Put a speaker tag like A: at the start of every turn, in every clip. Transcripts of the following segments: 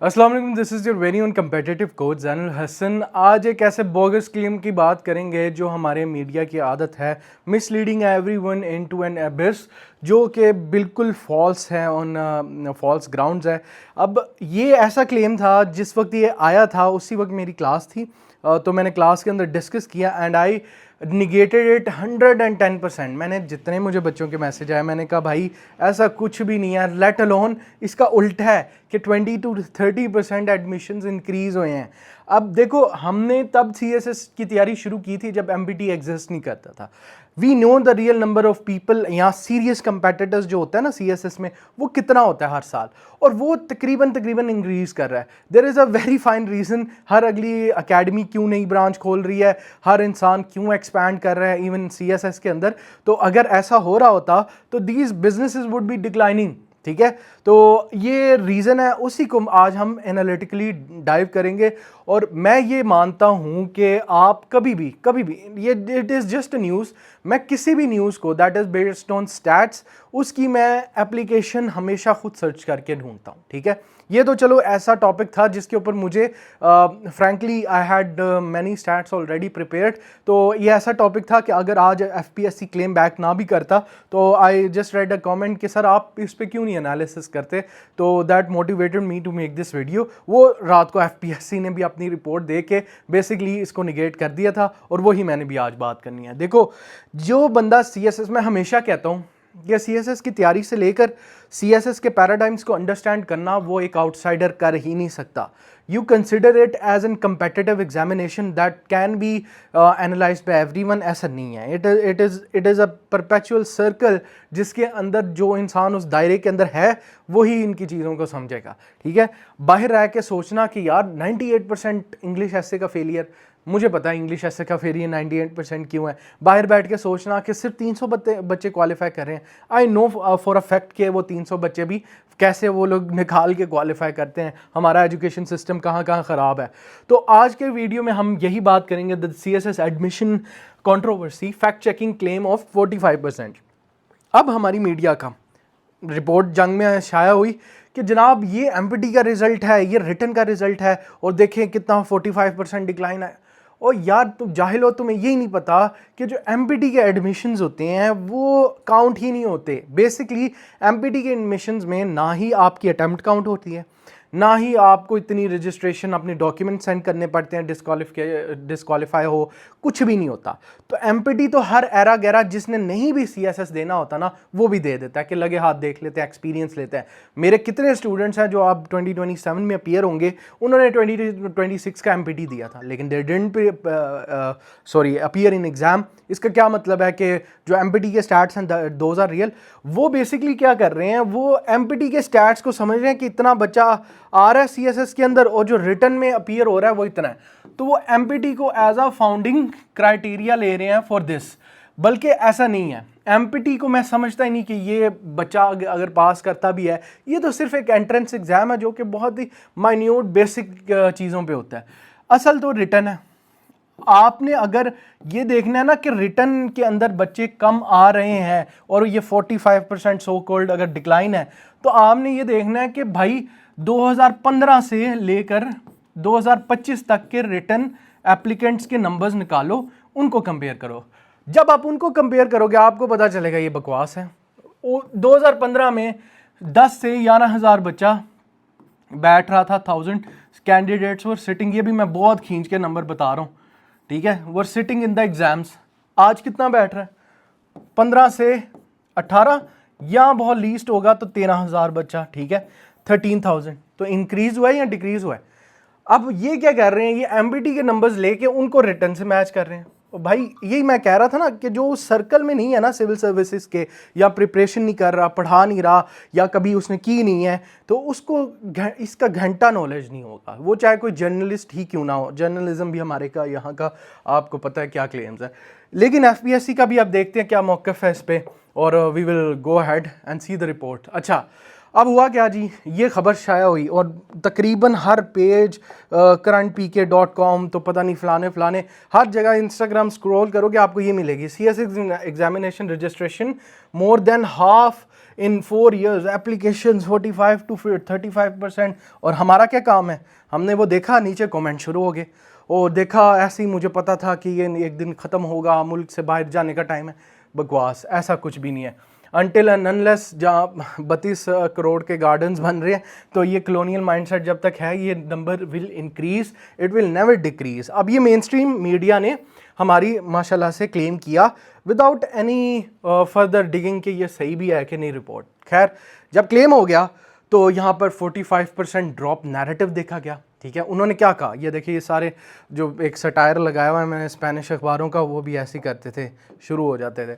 A: अस्सलाम वालेकुम, this is your very own competitive coach Zainul Hasan. आज एक ऐसे बोगस क्लेम की बात करेंगे जो हमारे मीडिया की आदत है, मिसलीडिंग एवरीवन इनटू एन एबिस, जो कि बिल्कुल फॉल्स है, ऑन फॉल्स ग्राउंड्स है। अब ये ऐसा क्लेम था, जिस वक्त ये आया था उसी वक्त मेरी क्लास थी, तो मैंने क्लास के अंदर डिस्कस किया एंड आई निगेटेड इट 110%। मैंने जितने मुझे बच्चों के मैसेज आए, मैंने कहा भाई ऐसा कुछ भी नहीं है, लेट अलोन इसका उल्टा है कि 20 to 30% एडमिशन्स इंक्रीज़ हुए हैं। अब देखो, हमने तब CSS की तैयारी शुरू की थी जब MPT एग्जिस्ट नहीं करता था। We know the real number of people, यहाँ सीरियस कंपेटिटर्स जो होता है ना CSS में, वो कितना होता है हर साल, और वो तकरीबन इंक्रीज़ कर रहा है। There is a very fine reason, हर अगली अकेडमी क्यों नई ब्रांच खोल रही है, हर इंसान क्यों एक्सपैंड कर रहा है इवन CSS के अंदर। तो अगर ऐसा हो रहा होता तो these businesses would be declining, ठीक है। तो ये रीज़न है, उसी को आज हम एनालिटिकली डाइव करेंगे। और मैं ये मानता हूँ कि आप कभी भी ये इट इज़ जस्ट न्यूज़, मैं किसी भी न्यूज़ को that is based on stats, उसकी मैं एप्लीकेशन हमेशा खुद सर्च करके ढूंढता हूँ, ठीक है। ये तो चलो ऐसा टॉपिक था जिसके ऊपर मुझे frankly I had many stats already prepared. तो ये ऐसा टॉपिक था कि अगर आज FPSC क्लेम बैक ना भी करता तो I just read a comment कि सर आप इस पे क्यों नहीं एनालिसिस करते, तो that motivated me to make this video. वो रात को FPSC ने भी अपनी रिपोर्ट दे के बेसिकली इसको निगेट कर दिया था, और वही मैंने भी आज बात करनी है। देखो, जो बंदा CSS में, हमेशा कहता हूँ या CSS की तैयारी से लेकर CSS के पैराडाइम्स को अंडरस्टैंड करना वो एक आउटसाइडर कर ही नहीं सकता। You consider it as an competitive examination that can be analysed by everyone, ऐसा नहीं है। It is a perpetual circle जिसके अंदर जो इंसान उस दायरे के अंदर है वही इनकी चीज़ों को समझेगा, ठीक है। बाहर रह के सोचना कि यार 98% इंग्लिश ऐसे का फेलियर, मुझे पता है इंग्लिश ऐसे का फेलियर 98% क्यों है। बाहर बैठ के सोचना कि सिर्फ 300 बच्चे क्वालिफाई कर रहे हैं, I know for a fact कि वो 300 बच्चे भी कैसे वो लोग निकाल के क्वालिफाई करते हैं। हमारा एजुकेशन सिस्टम कहाँ कहाँ ख़राब है। तो आज के वीडियो में हम यही बात करेंगे, the CSS admission controversy, fact checking claim of 45%। अब हमारी मीडिया का रिपोर्ट जंग में शाया हुई कि जनाब ये MPT का रिजल्ट है, ये रिटन का रिजल्ट है, और देखें कितना 45% डिक्लाइन है। और यार तुम जाहिल हो, तुम्हें यही नहीं पता कि जो MPT के एडमिशन्स होते हैं वो काउंट ही नहीं होते। बेसिकली MPT के एडमिशन्स में ना ही आपकी अटेम्प्ट काउंट होती है, ना ही आपको इतनी रजिस्ट्रेशन अपने डॉक्यूमेंट सेंड करने पड़ते हैं, डिस्क्वालीफाई हो, कुछ भी नहीं होता। तो MPT तो हर एरा गैरा जिसने नहीं भी CSS देना होता ना, वो भी दे देता है कि लगे हाथ देख लेते हैं, एक्सपीरियंस लेते हैं। मेरे कितने स्टूडेंट्स हैं जो अब 2027 में अपीयर होंगे, उन्होंने 2026 का MPT दिया था लेकिन they didn't appear in exam. इसका क्या मतलब है कि जो MPT के स्टैट्स हैं दोज आर रियल। वो बेसिकली क्या कर रहे हैं, वो MPT के स्टैट्स को समझ रहे हैं कि इतना बच्चा आ रहा है CSS के अंदर और जो रिटर्न में अपीयर हो रहा है वो इतना है, तो वो MPT को एज अ फाउंडिंग क्राइटेरिया ले रहे हैं फॉर दिस। बल्कि ऐसा नहीं है, MPT को मैं समझता ही नहीं कि ये बच्चा अगर पास करता भी है, ये तो सिर्फ एक एंट्रेंस एग्जाम है जो कि बहुत ही माइन्यूट बेसिक चीज़ों पे होता है। असल तो रिटर्न है। आपने अगर ये देखना है ना कि रिटर्न के अंदर बच्चे कम आ रहे हैं और ये 45% सो कॉल्ड अगर डिक्लाइन है, तो आपने ये देखना है कि भाई 2015 से लेकर 2025 तक के रिटर्न एप्लीकेंट्स के नंबर्स निकालो, उनको कंपेयर करो। जब आप उनको कंपेयर करोगे आपको पता चलेगा ये बकवास है। 2015 में 10 से 11,000 बच्चा बैठ रहा था, 1000 कैंडिडेट्स वर सिटिंग, ये भी मैं बहुत खींच के नंबर बता रहा हूँ, ठीक है, were sitting in the exams. आज कितना बैठ रहा है? 15 से 18, या बहुत लीस्ट होगा तो 13,000 बच्चा, ठीक है, 13,000। तो इंक्रीज हुआ है या डिक्रीज हुआ है? अब ये क्या कर रहे हैं, ये MPT के नंबर्स लेके उनको रिटर्न से मैच कर रहे हैं। भाई यही मैं कह रहा था ना कि जो उस सर्कल में नहीं है ना सिविल सर्विसेज के, या प्रिपरेशन नहीं कर रहा, पढ़ा नहीं रहा, या कभी उसने की नहीं है, तो उसको इसका घंटा नॉलेज नहीं होगा, वो चाहे कोई जर्नलिस्ट ही क्यों ना हो। जर्नलिज्म भी हमारे का यहाँ का आपको पता है क्या क्लेम्स है। लेकिन FPSC का भी अब देखते हैं क्या मौक़िफ़ है इस पर, और we will go ahead and see the report. अच्छा, अब हुआ क्या जी, ये खबर शाया हुई और तकरीबन हर पेज, currentpk.com, तो पता नहीं फलाने हर जगह, इंस्टाग्राम स्क्रॉल करोगे आपको ये मिलेगी, CSS examination registration more than half in 4 years applications 45 to 35%। और हमारा क्या काम है, हमने वो देखा, नीचे कमेंट शुरू हो गए, और देखा ऐसे ही मुझे पता था कि ये एक दिन ख़त्म होगा, मुल्क से बाहर जाने का टाइम है। बकवास, ऐसा कुछ भी नहीं है। अनटिल एंड अनलेस जहाँ 32 करोड़ के गार्डन्स बन रहे हैं, तो ये कॉलोनियल माइंडसेट जब तक है, ये number will increase, it will never decrease. अब ये मेन स्ट्रीम मीडिया ने हमारी माशाल्लाह से क्लेम किया विदाउट एनी फर्दर डिगिंग कि ये सही भी है कि नहीं रिपोर्ट। खैर, जब क्लेम हो गया तो यहाँ पर 45% ड्रॉप नैरेटिव देखा गया। ठीक है, उन्होंने क्या कहा, ये देखिए, ये सारे जो एक सटायर लगाया हुआ है मैंने स्पेनिश अखबारों का, वो भी ऐसे करते थे, शुरू हो जाते थे।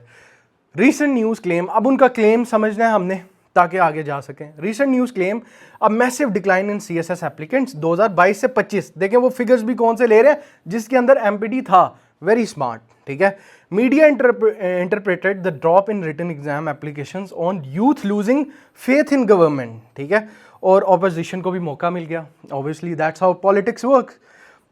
A: रीसेंट न्यूज़ क्लेम, अब उनका क्लेम समझना है हमने ताकि आगे जा सकें। रीसेंट न्यूज़ क्लेम, अब massive decline in CSS applicants 2022 से 25। देखें वो फिगर्स भी कौन से ले रहे हैं, जिसके अंदर MPT था। Very smart. ठीक है, media interpreted the drop in written exam applications on youth losing faith in government. ठीक है, और ऑपोजिशन को भी मौका मिल गया। Obviously that's how politics work.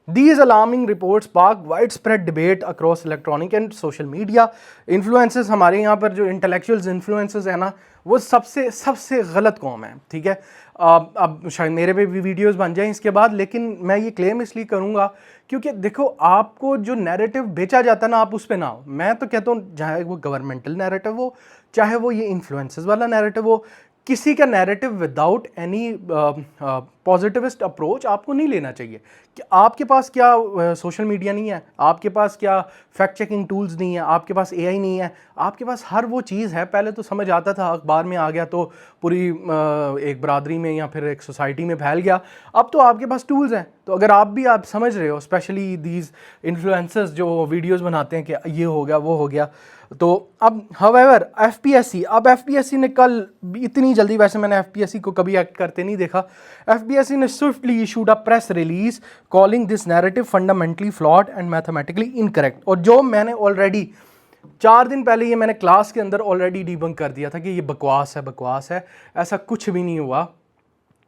A: These alarming reports spark widespread debate across electronic and social media. Influencers, हमारे यहाँ पर जो intellectuals influencers है ना, वो सबसे गलत कौम है। ठीक है, अब शायद मेरे पे भी वीडियोस बन जाएं इसके बाद, लेकिन मैं ये क्लेम इसलिए करूँगा क्योंकि देखो, आपको जो नैरेटिव बेचा जाता है ना, आप उस पर ना हो। मैं तो कहता हूँ, चाहे वो गवर्नमेंटल नैरेटिव हो, चाहे वो ये इन्फ्लुएंसर्स वाला नैरेटिव हो, किसी का narrative without any positivist approach आपको नहीं लेना चाहिए। कि आपके पास क्या सोशल मीडिया नहीं है, आपके पास क्या फैक्ट चेकिंग टूल्स नहीं है, आपके पास AI नहीं है, आपके पास हर वो चीज़ है। पहले तो समझ आता था, अखबार में आ गया तो पूरी एक बरादरी में या फिर एक सोसाइटी में फैल गया। अब तो आपके पास टूल्स हैं, तो अगर आप समझ रहे हो, स्पेशली दीज इन्फ्लुएंसर्स जो वीडियोस बनाते हैं कि ये हो गया वो हो गया, तो अब हाउएवर FPSC ने कल इतनी जल्दी, वैसे मैंने FPSC को कभी एक्ट करते नहीं देखा, FPSC ने swiftly issued a press release calling this narrative fundamentally flawed and mathematically incorrect. और जो मैंने ऑलरेडी 4 दिन पहले ये मैंने क्लास के अंदर ऑलरेडी डिबंक कर दिया था कि ये बकवास है, ऐसा कुछ भी नहीं हुआ।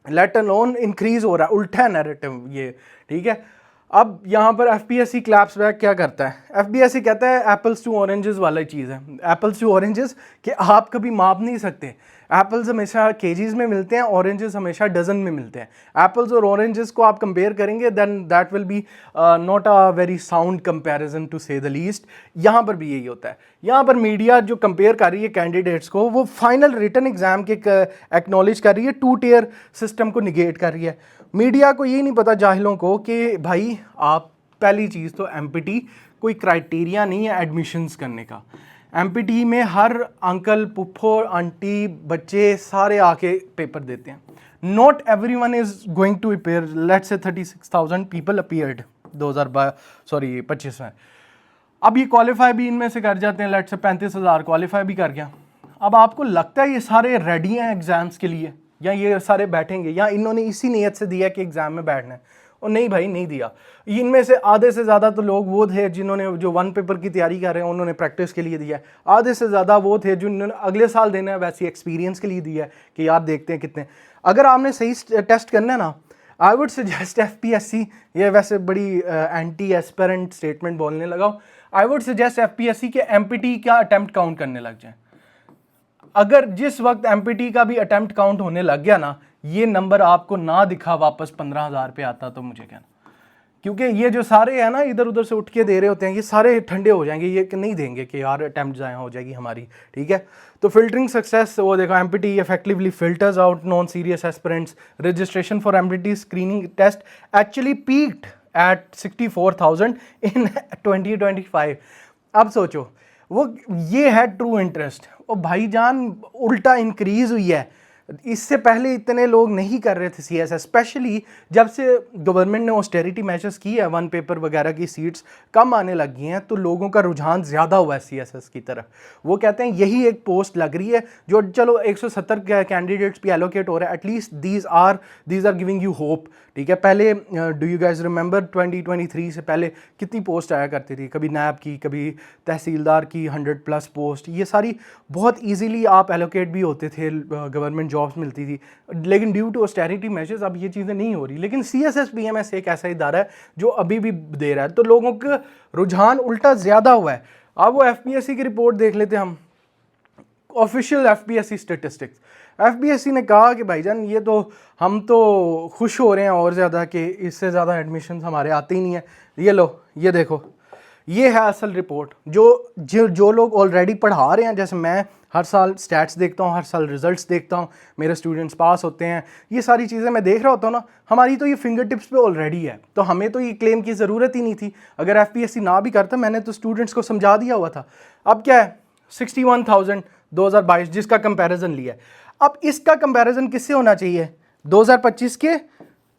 A: लेट अलोन इंक्रीज हो रहा है, उल्टा है नैरेटिव ये। ठीक है, अब यहाँ पर FPSC क्लैप्स बैक क्या करता है, FPSC कहता है एप्पल्स टू ऑरेंजेस वाला चीज़ है। एप्पल्स टू ऑरेंजेस कि आप कभी माप नहीं सकते। एप्पल्स हमेशा केजीज में मिलते हैं, ऑरेंजेस हमेशा डजन में मिलते हैं। एप्पल्स और ऑरेंजेस को आप कंपेयर करेंगे, then that will be not a very sound comparison to say the least. यहाँ पर भी यही होता है। यहाँ पर मीडिया जो कंपेयर कर रही है कैंडिडेट्स को, वो फाइनल रिटन एग्जाम के एक्नॉलेज कर रही है, 2 टियर सिस्टम को निगेट कर रही है। मीडिया को ये नहीं पता, जाहिलों को, कि भाई आप पहली चीज़ तो MPT कोई क्राइटेरिया नहीं है एडमिशन्स करने का। MPT में हर अंकल, पुप्पो, आंटी, बच्चे सारे आके पेपर देते हैं। Not everyone is going to appear. Let's say 36,000 people appeared 2025 में। अब ये क्वालिफाई भी इनमें से कर जाते हैं, लेट्स से 35,000 क्वालिफाई भी कर गया। अब आपको लगता है ये सारे रेडी हैं एग्जाम्स के लिए, या ये सारे बैठेंगे, या इन्होंने इसी नीयत से दिया कि एग्जाम में बैठना है? और नहीं भाई, नहीं दिया। इनमें से आधे से ज़्यादा तो लोग वो थे जिन्होंने, जो 1 पेपर की तैयारी कर रहे हैं, उन्होंने प्रैक्टिस के लिए दिया है। आधे से ज़्यादा वो थे जिन्होंने अगले साल देना है, वैसे एक्सपीरियंस के लिए दिया है कि यार देखते हैं कितने। अगर आपने सही टेस्ट करना है ना, आई वुड सजेस्ट FPSC, ये वैसे बड़ी एंटी एस्पेरेंट स्टेटमेंट बोलने लगा, आई वुड सजेस्ट FPSC के MPT का अटैम्प्ट काउंट करने लग जाए। अगर जिस वक्त MPT का भी अटेम्प्ट काउंट होने लग गया ना, ये नंबर आपको ना दिखा वापस 15,000 पे आता, तो मुझे कहना, क्योंकि ये जो सारे हैं ना इधर उधर से उठ के दे रहे होते हैं, ये सारे ठंडे हो जाएंगे, ये नहीं देंगे कि यार अटेम्प्ट ज़ाया हो जाएगी हमारी। ठीक है, तो फिल्टरिंग सक्सेस, वो देखो, MPT effectively filters out non serious aspirants. Registration for MPT screening test actually peaked at 64,000 in 2025। अब सोचो, वो ये है ट्रू इंटरेस्ट। और भाईजान उल्टा इंक्रीज हुई है। इससे पहले इतने लोग नहीं कर रहे थे CSS, स्पेशली जब से गवर्नमेंट ने ऑस्टेरिटी मेजर्स की है, 1 पेपर वगैरह की सीट्स कम आने लगी हैं, तो लोगों का रुझान ज़्यादा हुआ है CSS की तरफ। वो कहते हैं यही एक पोस्ट लग रही है जो, चलो 170 कैंडिडेट्स भी एलोकेट हो रहे हैं, at least these are giving you hope. ठीक है, पहले डू यू गाइज रिमेंबर 2023 से पहले कितनी पोस्ट आया करती थी, कभी नैब की, कभी तहसीलदार की 100+ पोस्ट, ये सारी बहुत ईजीली आप एलोकेट भी होते थे, गवर्नमेंट जॉब्स मिलती थी। लेकिन ड्यू टू ऑस्टेरिटी मेजर्स अब ये चीज़ें नहीं हो रही। लेकिन CSS BMS एक ऐसा इदारा है जो अभी भी दे रहा है, तो लोगों का रुझान उल्टा ज़्यादा हुआ है। अब वो FPSC की रिपोर्ट देख लेते हैं हम। ऑफिशियल एफपीएससी स्टेटिस्टिक्स, एफपीएससी ने कहा कि भाईजान ये तो हम तो खुश हो रहे हैं और ज़्यादा कि इससे ज़्यादा एडमिशन हमारे आते ही नहीं है। ये लो, ये देखो, ये है असल रिपोर्ट। जो लोग ऑलरेडी पढ़ा रहे हैं, जैसे मैं हर साल स्टैट्स देखता हूँ, हर साल रिजल्ट्स देखता हूँ, मेरे स्टूडेंट्स पास होते हैं, ये सारी चीज़ें मैं देख रहा होता हूँ ना, हमारी तो ये फिंगर टिप्स पे ऑलरेडी है, तो हमें तो ये क्लेम की ज़रूरत ही नहीं थी। अगर एफपीएससी ना भी करता, मैंने तो स्टूडेंट्स को समझा दिया हुआ था। अब क्या है, 61,000 2022 जिसका कंपैरिजन लिया है। अब इसका कंपैरिजन किससे होना चाहिए, 2025 के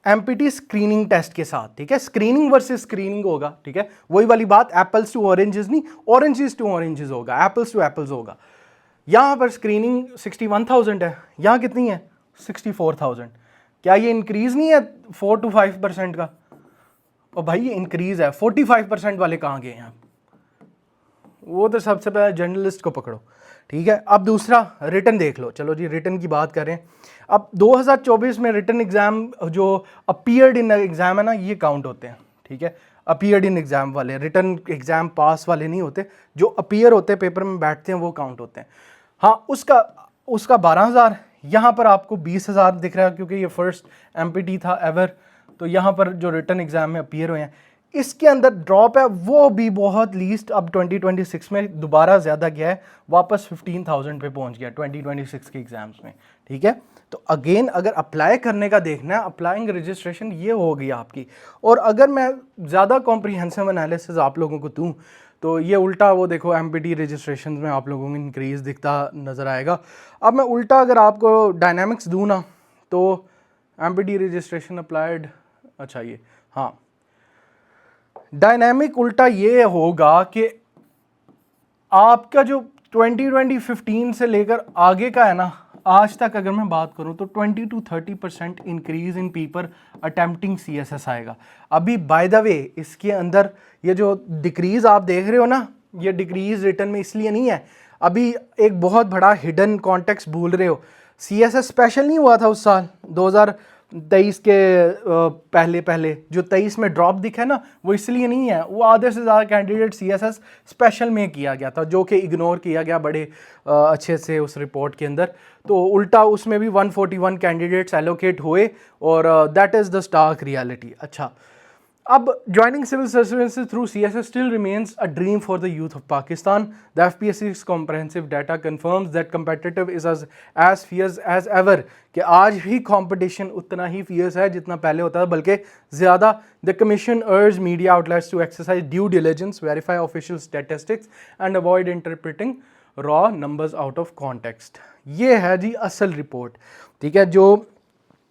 A: एमपीटी स्क्रीनिंग टेस्ट के साथ, ठीक है, स्क्रीनिंग वर्सेस स्क्रीनिंग होगा, ठीक है, वही वाली बात, एप्पल्स टू ऑरेंजेस नहीं, ऑरेंजेस टू ऑरेंजेस होगा, एप्पल्स टू एप्पल्स होगा। यहाँ पर स्क्रीनिंग 61,000 है, यहाँ कितनी है 64,000। क्या ये इंक्रीज नहीं है 4 to 5% का? और भाई ये इंक्रीज है, 45% वाले कहाँ गए हैं? वो तो सबसे पहले जर्नलिस्ट को पकड़ो, ठीक है। अब दूसरा रिटन देख लो, चलो जी रिटन की बात करें। अब 2024 में रिटन एग्जाम जो अपीयर्ड इन एग्जाम है ना, ये काउंट होते हैं, ठीक है, अपीयर्ड इन एग्जाम वाले, रिटन एग्जाम पास वाले नहीं होते, जो अपीयर होते हैं पेपर में बैठते हैं वो काउंट होते हैं। हाँ, उसका 12,000, यहाँ पर आपको 20,000 दिख रहा है क्योंकि ये फर्स्ट एमपीटी था एवर। तो यहाँ पर जो रिटन एग्जाम में अपीयर हुए हैं, इसके अंदर ड्रॉप है वो भी बहुत लीस्ट, अब 2026 में दोबारा ज़्यादा गया है, वापस 15,000 पे पहुंच गया 2026 के एग्जाम्स में, ठीक है। तो अगेन अगर अप्लाई करने का देखना है, अप्लाइंग रजिस्ट्रेशन ये हो गई आपकी। और अगर मैं ज़्यादा कॉम्प्रिहेंसिव एनालिसिस आप लोगों को दूँ तो ये उल्टा, वो देखो एमपीटी रजिस्ट्रेशन में आप लोगों को इंक्रीज दिखता नज़र आएगा। अब मैं उल्टा अगर आपको डायनामिक्स दूँ ना, तो एमपीटी रजिस्ट्रेशन अप्लाइड, अच्छा ये, हाँ, डायनामिक उल्टा ये होगा कि आपका जो 2015 से लेकर आगे का है ना, आज तक अगर मैं बात करूं तो 20 to 30% increase in people attempting CSS आएगा। अभी बाय द वे इसके अंदर ये जो डिक्रीज आप देख रहे हो ना, ये डिक्रीज रिटर्न में इसलिए नहीं है, अभी एक बहुत बड़ा हिडन कॉन्टेक्स्ट भूल रहे हो। सीएसएस स्पेशल नहीं हुआ था उस साल 2023 के पहले जो 23 में ड्रॉप दिखा है ना, वो इसलिए नहीं है, वो आधे से ज़्यादा कैंडिडेट सीएसएस स्पेशल में किया गया था, जो कि इग्नोर किया गया बड़े अच्छे से उस रिपोर्ट के अंदर। तो उल्टा उसमें भी 141 कैंडिडेट्स एलोकेट हुए, और that is the stark reality. अच्छा, अब joining civil services through CSS still remains a dream for the youth of Pakistan. The FPSC's comprehensive data confirms that competitive is as fierce as ever. कि आज भी competition उतना ही fierce है जितना पहले होता था, बल्कि ज़्यादा। The commission urged media outlets to exercise due diligence, verify official statistics, and avoid interpreting raw numbers out of context. ये है जी असल रिपोर्ट, ठीक है, जो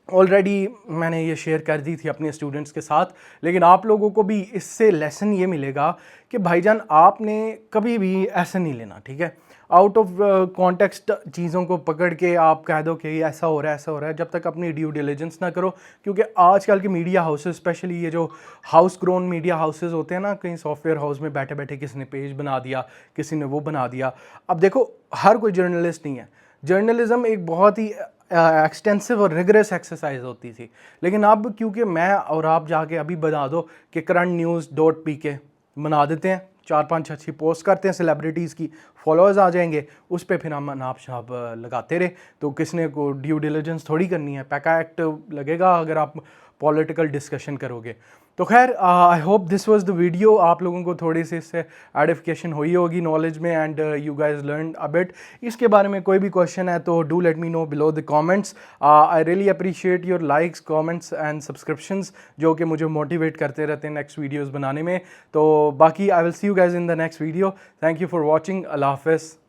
A: ऑलरेडी मैंने ये शेयर कर दी थी अपने स्टूडेंट्स के साथ। लेकिन आप लोगों को भी इससे लेसन ये मिलेगा कि भाईजान आपने कभी भी ऐसा नहीं लेना, ठीक है, आउट ऑफ कॉन्टेक्स्ट चीज़ों को पकड़ के आप कह दो कि ऐसा हो रहा है, ऐसा हो रहा है, जब तक अपनी ड्यू डिलिजेंस ना करो। क्योंकि आजकल के मीडिया हाउसेस, स्पेशली ये जो हाउस ग्रोन मीडिया हाउसेस होते हैं ना, कहीं सॉफ्टवेयर हाउस में बैठे बैठे किसी ने पेज बना दिया, किसी ने वो बना दिया। अब देखो, हर कोई जर्नलिस्ट नहीं है, जर्नलिज्म एक बहुत ही एक्सटेंसिव और रिगरस एक्सरसाइज होती थी। लेकिन अब क्योंकि मैं और आप जाके अभी बना दो कि currentnews.pk बना देते हैं, 4-5 अच्छी पोस्ट करते हैं, सेलिब्रिटीज़ की फॉलोअर्स आ जाएंगे, उस पर फिर हम नाप छाप लगाते रहे, तो किसने को ड्यू डिलिजेंस थोड़ी करनी है। पैका एक्ट लगेगा अगर आप पॉलिटिकल डिस्कशन करोगे। तो खैर, I hope this was the video, आप लोगों को थोड़ी सी इससे एडिफिकेशन हुई होगी नॉलेज में, and you guys learn a bit. इसके बारे में कोई भी क्वेश्चन है तो do let me know below the comments. I really appreciate your likes, comments and subscriptions, जो कि मुझे मोटिवेट करते रहते हैं नेक्स्ट वीडियोज़ बनाने में। तो बाकी I will see you guys in the next video. Thank you for watching. अल्लाह हाफ़िज़।